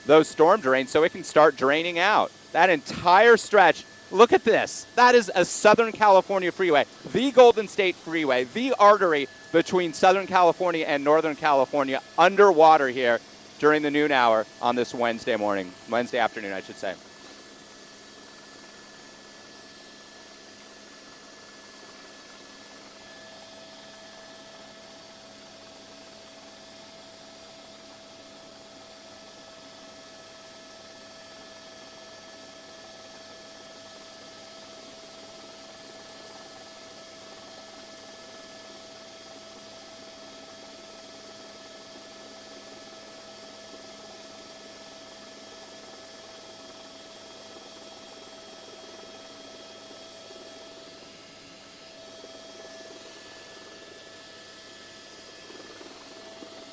those storm drains so it can start draining out. That entire stretch, look at this. That is a Southern California freeway, the Golden State Freeway, the artery between Southern California and Northern California, underwater here during the noon hour on this Wednesday afternoon, I should say.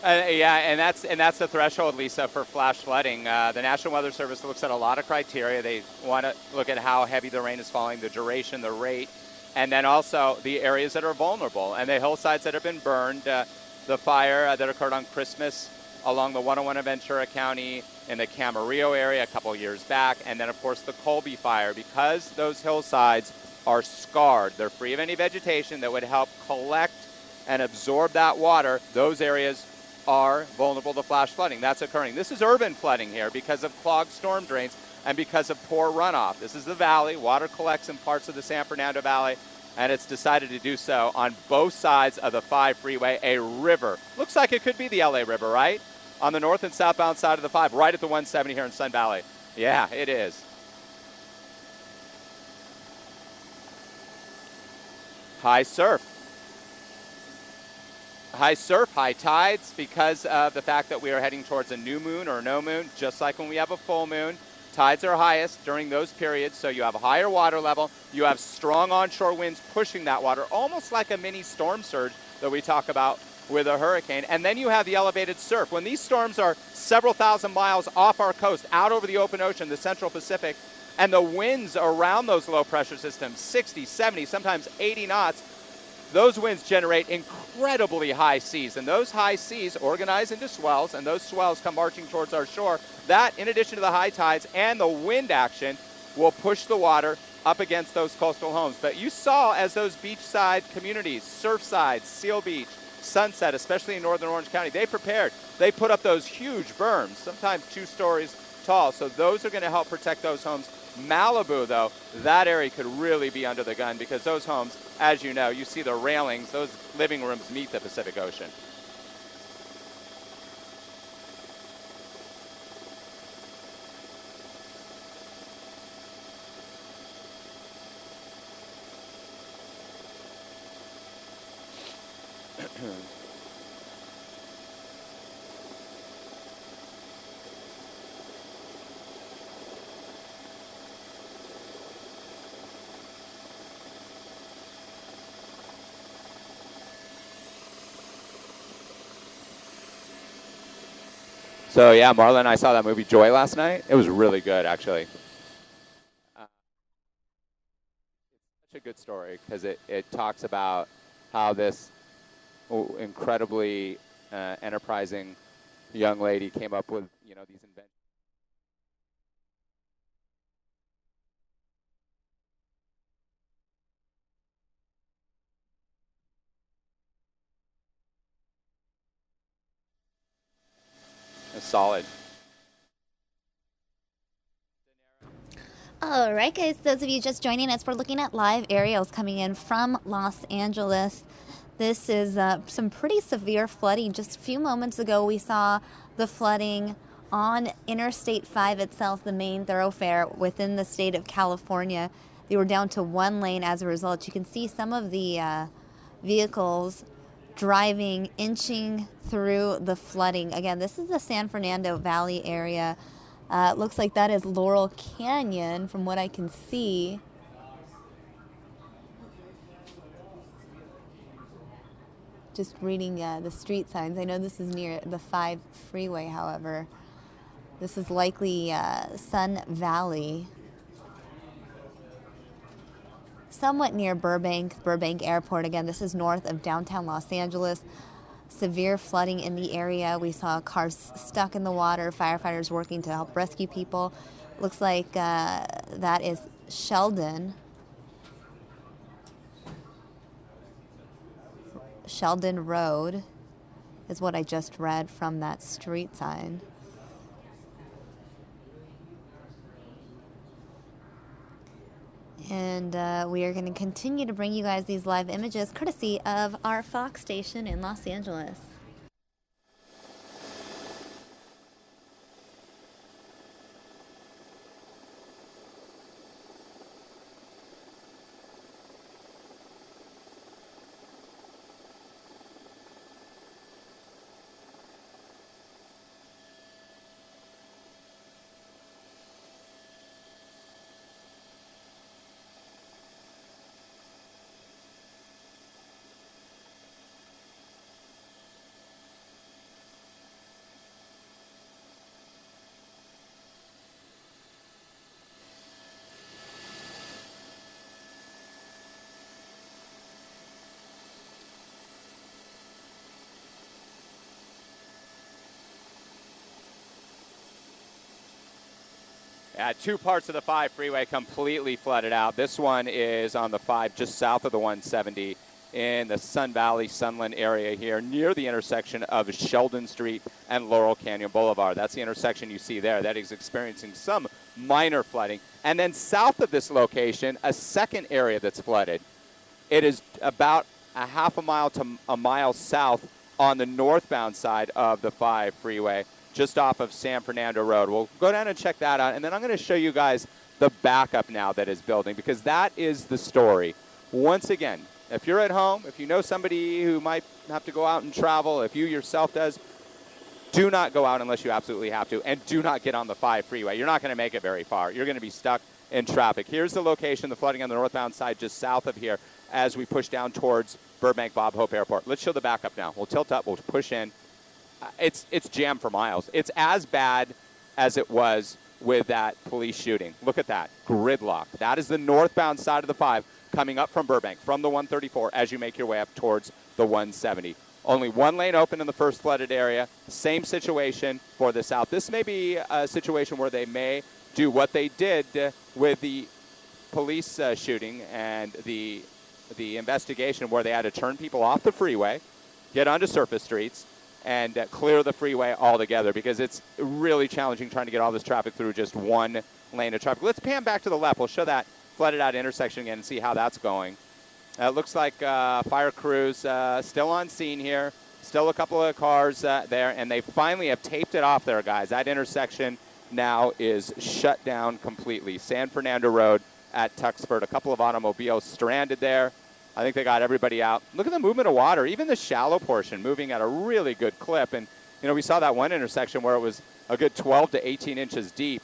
And that's the threshold, Lisa, for flash flooding. The National Weather Service looks at a lot of criteria. They want to look at how heavy the rain is falling, the duration, the rate, and then also the areas that are vulnerable and the hillsides that have been burned. The fire that occurred on Christmas along the 101 in Ventura County in the Camarillo area a couple of years back, and then, of course, the Colby fire. Because those hillsides are scarred, they're free of any vegetation that would help collect and absorb that water, those areas are vulnerable to flash flooding. That's occurring. This is urban flooding here because of clogged storm drains and because of poor runoff. This is the valley. Water collects in parts of the San Fernando Valley, and it's decided to do so on both sides of the 5 freeway. A river. Looks like it could be the LA River, right? On the north and southbound side of the 5, right at the 170 here in Sun Valley. Yeah, it is. High surf. High tides because of the fact that we are heading towards a new moon or no moon, just like when we have a full moon. Tides are highest during those periods, so you have a higher water level. You have strong onshore winds pushing that water, almost like a mini storm surge that we talk about with a hurricane. And then you have the elevated surf. When these storms are several thousand miles off our coast, out over the open ocean, the Central Pacific, and the winds around those low pressure systems, 60, 70, sometimes 80 knots, those winds generate incredibly high seas, and those high seas organize into swells, and those swells come marching towards our shore. That, in addition to the high tides and the wind action, will push the water up against those coastal homes. But you saw as those beachside communities, Surfside, Seal Beach, Sunset, especially in northern Orange County, they prepared. They put up those huge berms, sometimes 2 stories tall, so those are going to help protect those homes. Malibu, though, that area could really be under the gun because those homes, as you know, you see the railings, those living rooms meet the Pacific Ocean. So, yeah, Marla and I saw that movie Joy last night. It was really good, actually. It's such a good story because it talks about how this incredibly enterprising young lady came up with, these inventions. Solid. All right, guys, those of you just joining us, we're looking at live aerials coming in from Los Angeles. This is some pretty severe flooding. Just a few moments ago, we saw the flooding on Interstate 5 itself, the main thoroughfare within the state of California. They were down to 1 lane as a result. You can see some of the vehicles driving, inching through the flooding. Again, this is the San Fernando Valley area. It looks like that is Laurel Canyon from what I can see. Just reading the street signs. I know this is near the 5 freeway, however. This is likely Sun Valley. Somewhat near Burbank Airport. Again, this is north of downtown Los Angeles. severe flooding in the area. We saw cars stuck in the water, firefighters working to help rescue people. Looks like that is Sheldon Road is what I just read from that street sign. And we are going to continue to bring you guys these live images courtesy of our Fox station in Los Angeles. Two parts of the 5 freeway completely flooded out. This one is on the 5 just south of the 170 in the Sun Valley, Sunland area here near the intersection of Sheldon Street and Laurel Canyon Boulevard. That's the intersection you see there. That is experiencing some minor flooding. And then south of this location, a second area that's flooded. It is about a half a mile to a mile south on the northbound side of the 5 freeway, just off of San Fernando Road. We'll go down and check that out, and then I'm going to show you guys the backup now that is building, because that is the story. Once again, if you're at home, if you know somebody who might have to go out and travel, if you yourself does, do not go out unless you absolutely have to, and do not get on the 5 freeway. You're not going to make it very far. You're going to be stuck in traffic. Here's the location, the flooding on the northbound side just south of here as we push down towards Burbank Bob Hope Airport. Let's show the backup now. We'll tilt up, we'll push in. It's jammed for miles. It's as bad as it was with that police shooting. Look at that, gridlock. That is the northbound side of the 5 coming up from Burbank, from the 134 as you make your way up towards the 170. Only one lane open in the first flooded area. Same situation for the south. This may be a situation where they may do what they did with the police shooting and the investigation, where they had to turn people off the freeway, get onto surface streets, and clear the freeway altogether, because it's really challenging trying to get all this traffic through just one lane of traffic. Let's pan back to the left. We'll show that flooded out intersection again and see how that's going. It looks like fire crews still on scene here. Still a couple of cars there, and they finally have taped it off there, guys. That intersection now is shut down completely. San Fernando Road at Tuxford. A couple of automobiles stranded there. I think they got everybody out. Look at the movement of water, even the shallow portion moving at a really good clip. And, you know, we saw that one intersection where it was a good 12 to 18 inches deep,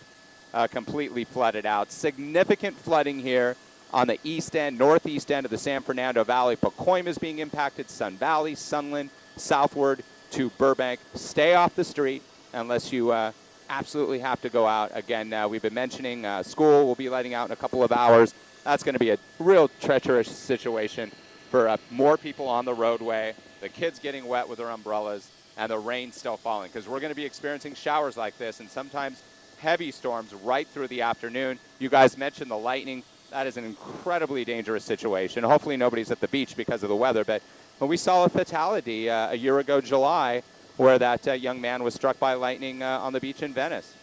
completely flooded out. Significant flooding here on the east end, northeast end of the San Fernando Valley. Pacoima is being impacted, Sun Valley, Sunland, southward to Burbank. Stay off the street unless you absolutely have to go out. Again, we've been mentioning school will be letting out in a couple of hours. That's going to be a real treacherous situation for more people on the roadway, the kids getting wet with their umbrellas, and the rain still falling, because we're going to be experiencing showers like this and sometimes heavy storms right through the afternoon. You guys mentioned the lightning. That is an incredibly dangerous situation. Hopefully nobody's at the beach because of the weather, but we saw a fatality a year ago, July, where that young man was struck by lightning on the beach in Venice.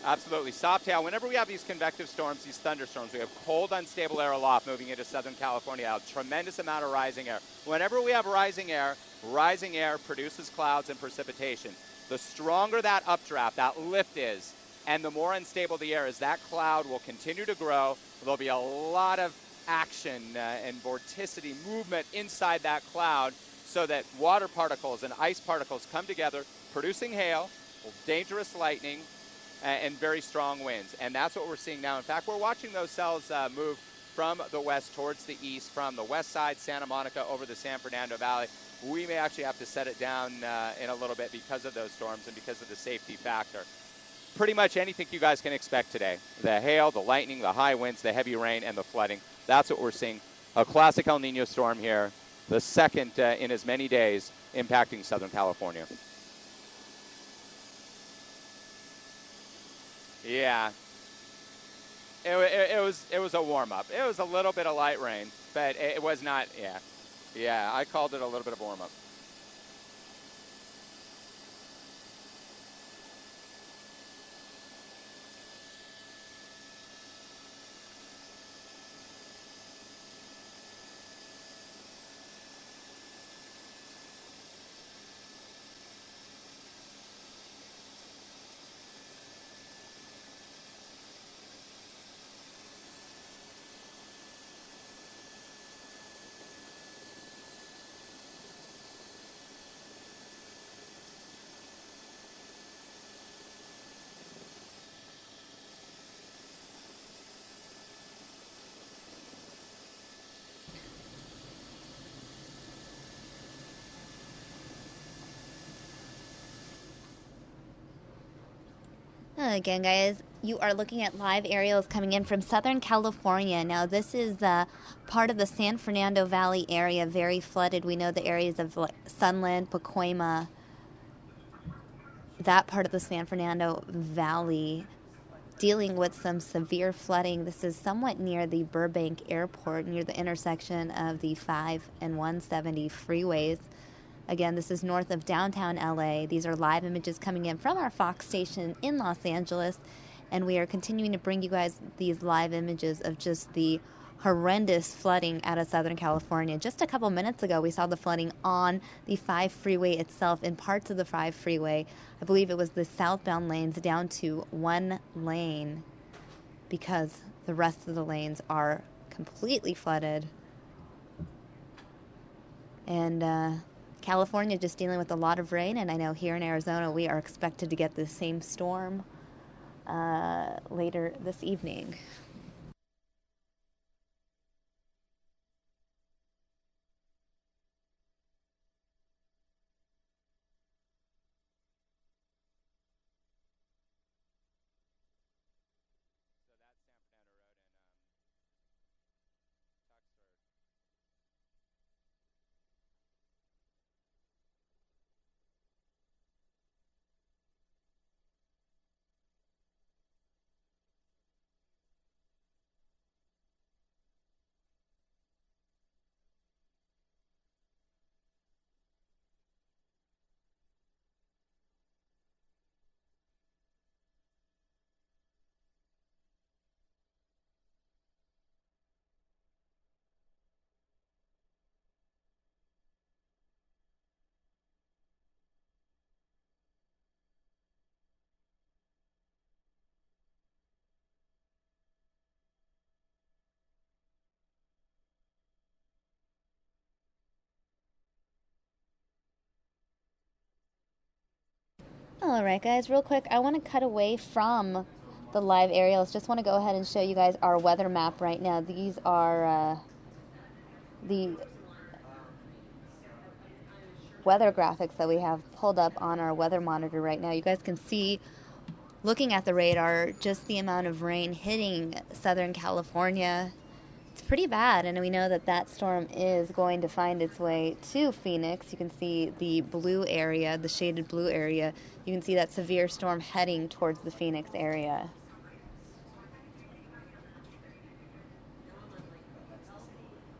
Absolutely. Softail, whenever we have these convective storms, these thunderstorms, we have cold, unstable air aloft moving into Southern California, a tremendous amount of rising air. Whenever we have rising air produces clouds and precipitation. The stronger that updraft, that lift is, and the more unstable the air is, that cloud will continue to grow. There'll be a lot of action and vorticity movement inside that cloud, so that water particles and ice particles come together, producing hail, dangerous lightning, and very strong winds. And that's what we're seeing now. In fact, we're watching those cells move from the west towards the east, from the west side, Santa Monica, over the San Fernando Valley. we may actually have to set it down in a little bit because of those storms and because of the safety factor. Pretty much anything you guys can expect today. The hail, the lightning, the high winds, the heavy rain, and the flooding. That's what we're seeing. A classic El Nino storm here, the second in as many days impacting Southern California. Yeah. It was a warm-up. It was a little bit of light rain, but it was not, yeah. Yeah, I called it a little bit of a warm-up. Again, guys, you are looking at live aerials coming in from Southern California. Now, this is part of the San Fernando Valley area, very flooded. We know the areas of Sunland, Pacoima, that part of the San Fernando Valley, dealing with some severe flooding. This is somewhat near the Burbank Airport, near the intersection of the 5 and 170 freeways. Again, this is north of downtown LA. These are live images coming in from our Fox station in Los Angeles, and we are continuing to bring you guys these live images of just the horrendous flooding out of Southern California. Just a couple minutes ago, we saw the flooding on the 5 freeway itself, in parts of the 5 freeway. I believe it was the southbound lanes down to 1 lane because the rest of the lanes are completely flooded. And California just dealing with a lot of rain, and I know here in Arizona we are expected to get the same storm later this evening. All right, guys, real quick, I want to cut away from the live aerials. Just want to go ahead and show you guys our weather map right now. These are the weather graphics that we have pulled up on our weather monitor right now. You guys can see, looking at the radar, just the amount of rain hitting Southern California. It's pretty bad, and we know that that storm is going to find its way to Phoenix. You can see the blue area, the shaded blue area. You can see that severe storm heading towards the Phoenix area.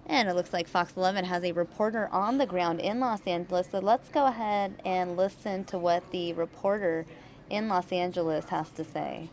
And it looks like Fox 11 has a reporter on the ground in Los Angeles, so let's go ahead and listen to what the reporter in Los Angeles has to say.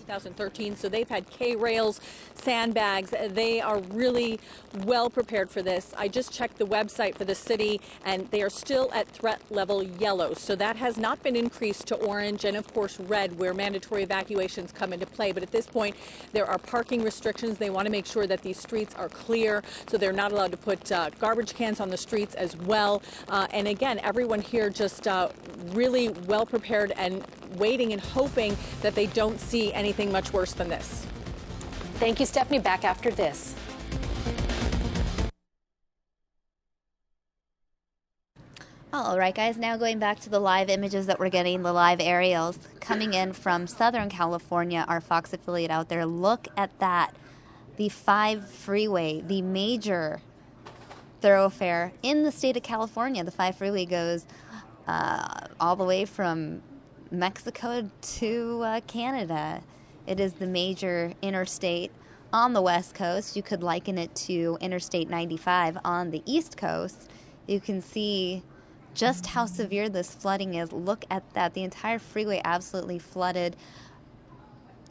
2013, so they've had K-rails, sandbags. They are really well prepared for this. I just checked the website for the city, and they are still at threat level yellow. So that has not been increased to orange and, of course, red, where mandatory evacuations come into play. But at this point, there are parking restrictions. They want to make sure that these streets are clear, so they're not allowed to put garbage cans on the streets as well. And again, everyone here just really well prepared and waiting and hoping that they don't see anything much worse than this. Thank you, Stephanie. Back after this. All right, guys, now going back to the live images that we're getting, the live aerials coming in from Southern California, our Fox affiliate out there. Look at that. The 5 freeway, the major thoroughfare in the state of California. The 5 freeway goes all the way from Mexico to Canada. It is the major interstate on the West Coast. You could liken it to Interstate 95 on the East Coast. You can see just how severe this flooding is. Look at that. The entire freeway absolutely flooded.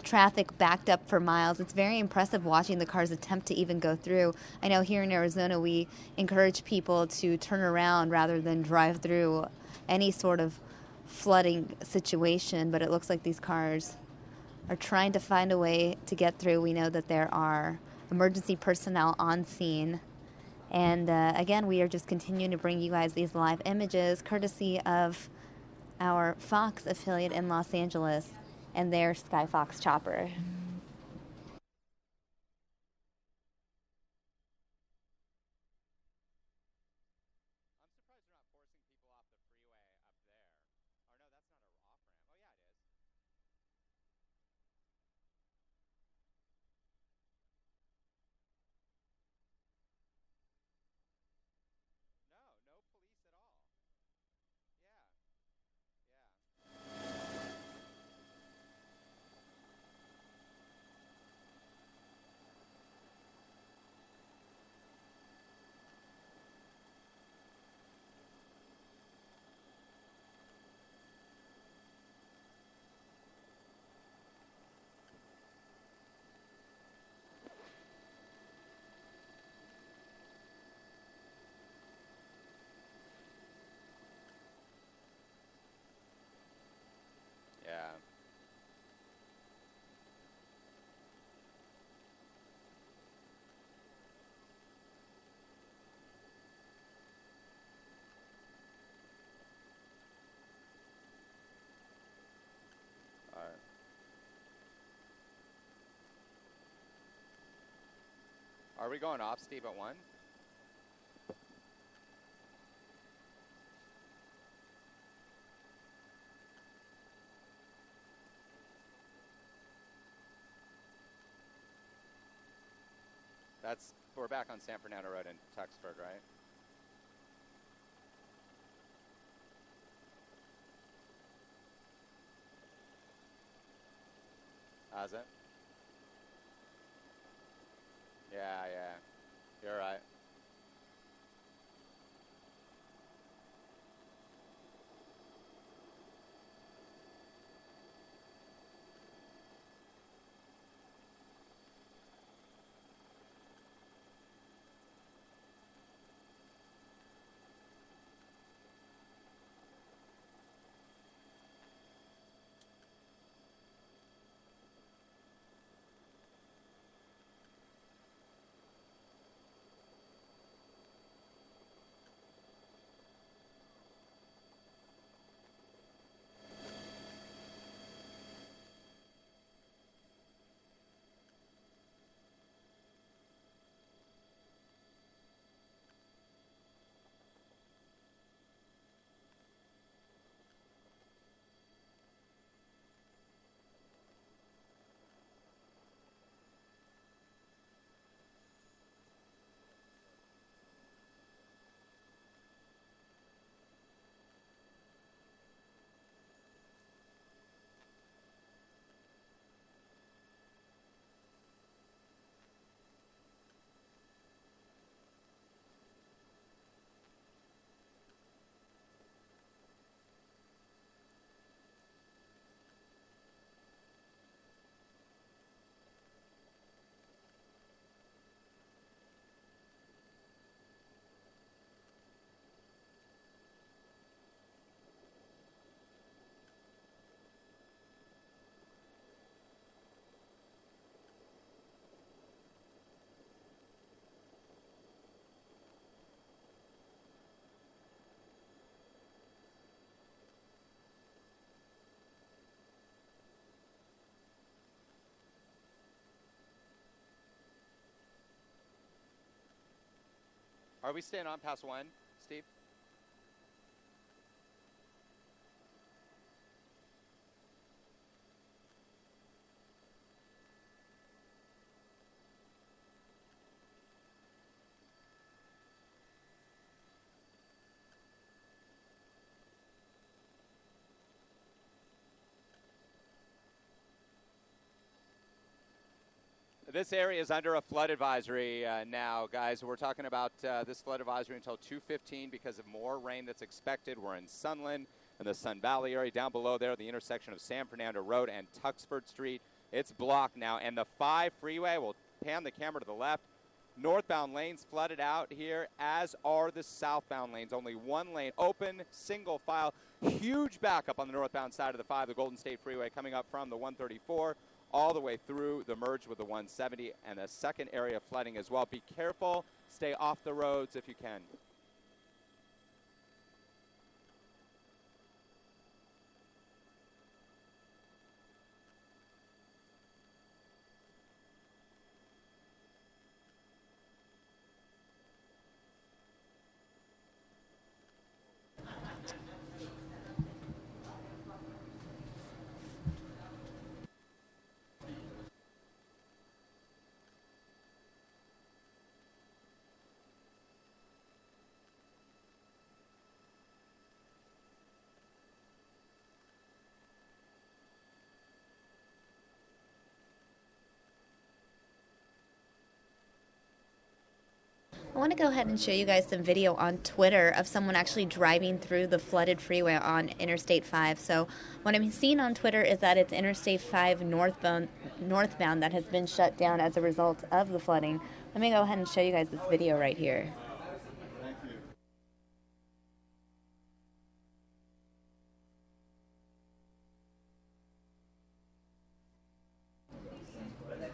Traffic backed up for miles. It's very impressive watching the cars attempt to even go through. I know here in Arizona we encourage people to turn around rather than drive through any sort of flooding situation, but it looks like these cars are trying to find a way to get through. We know that there are emergency personnel on scene. And again, we are just continuing to bring you guys these live images courtesy of our Fox affiliate in Los Angeles and their Skyfox chopper. Yeah. All right. Are we going off, Steve, at 1? We're back on San Fernando Road in Tuxford, right? Has it? Yeah, you're right. Are we staying on past 1, Steve? This area is under a flood advisory now, guys. We're talking about this flood advisory until 2:15 because of more rain that's expected. We're in Sunland in the Sun Valley area. Down below there, the intersection of San Fernando Road and Tuxford Street. It's blocked now. And the 5 freeway, we'll pan the camera to the left. Northbound lanes flooded out here, as are the southbound lanes. Only one lane open, single file. Huge backup on the northbound side of the 5, the Golden State Freeway, coming up from the 134 all the way through the merge with the 170, and a second area of flooding as well. Be careful. Stay off the roads if you can. I want to go ahead and show you guys some video on Twitter of someone actually driving through the flooded freeway on Interstate 5. So what I'm seeing on Twitter is that it's Interstate 5 northbound that has been shut down as a result of the flooding. Let me go ahead and show you guys this video right here.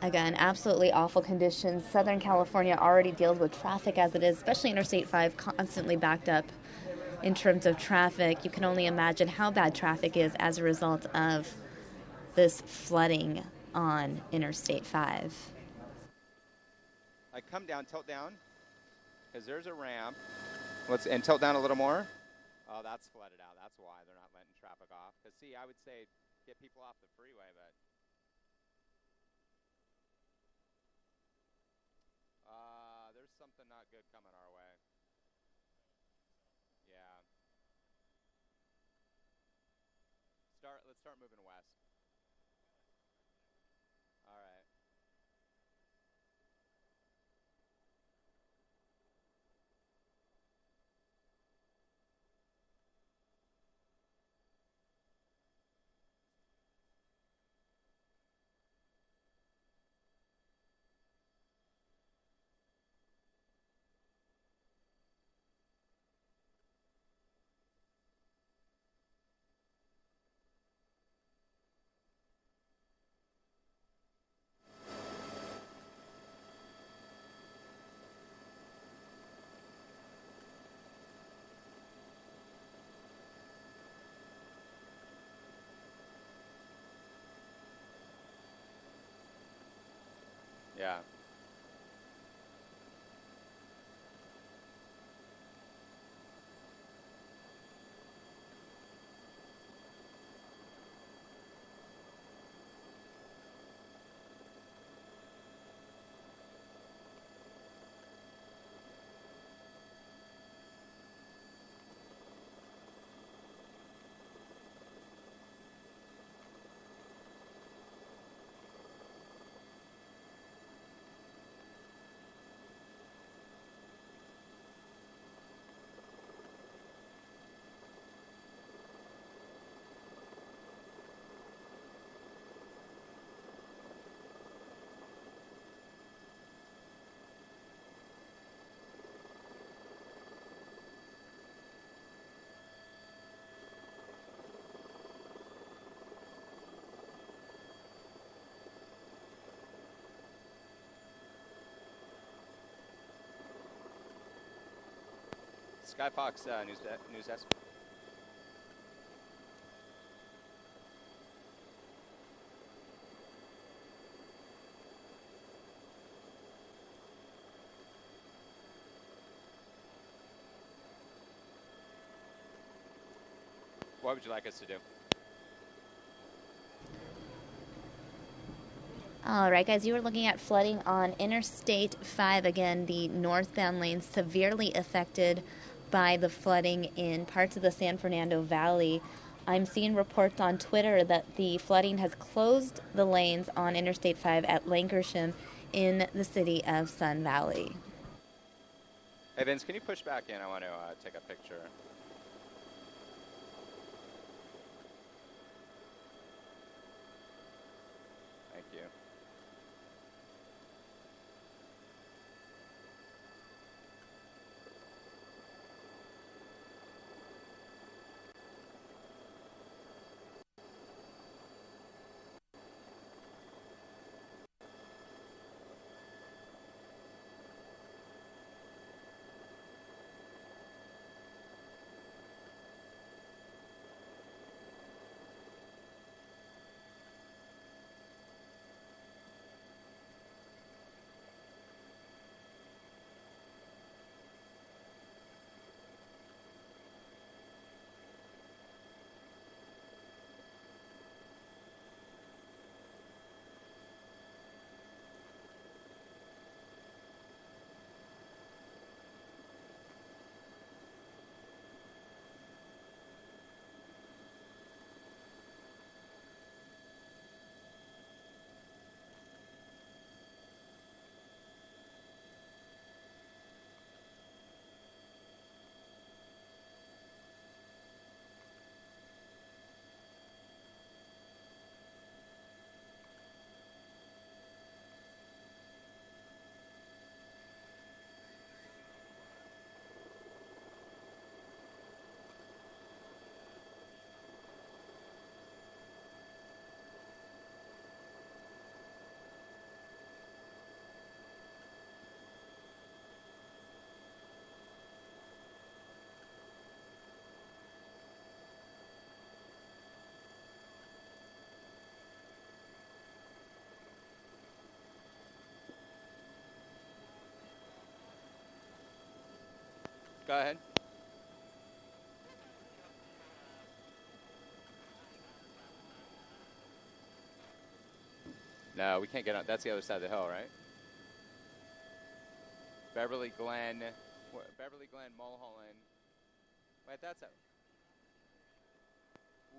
Again, absolutely awful conditions. Southern California already deals with traffic as it is, especially Interstate 5, constantly backed up in terms of traffic. You can only imagine how bad traffic is as a result of this flooding on Interstate 5. I come down, tilt down, because there's a ramp. And tilt down a little more. Oh, that's flooded out. That's why they're not letting traffic off. Because, see, I would say get people off the freeway, but... there's something not good coming our way. Yeah. Let's start moving west. All right. Yeah. Sky Fox News Desk. What would you like us to do? All right, guys, you were looking at flooding on Interstate 5. Again, the northbound lanes severely affected by the flooding in parts of the San Fernando Valley. I'm seeing reports on Twitter that the flooding has closed the lanes on Interstate 5 at Lankershim in the city of Sun Valley. Hey, Vince, can you push back in? I want to take a picture. Thank you. Go ahead. No, we can't get on. That's the other side of the hill, right? Beverly Glen, Mulholland. Wait, that's it.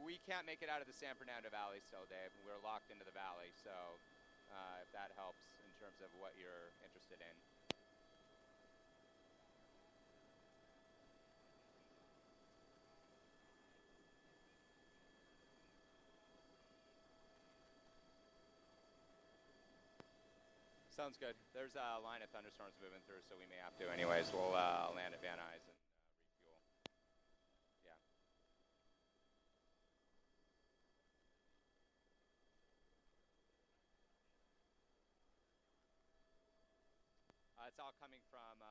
We can't make it out of the San Fernando Valley still, Dave. We're locked into the valley, so if that helps in terms of what you're interested in. Sounds good. There's a line of thunderstorms moving through, so we may have to. Anyways, we'll land at Van Nuys and refuel. Yeah. It's all coming from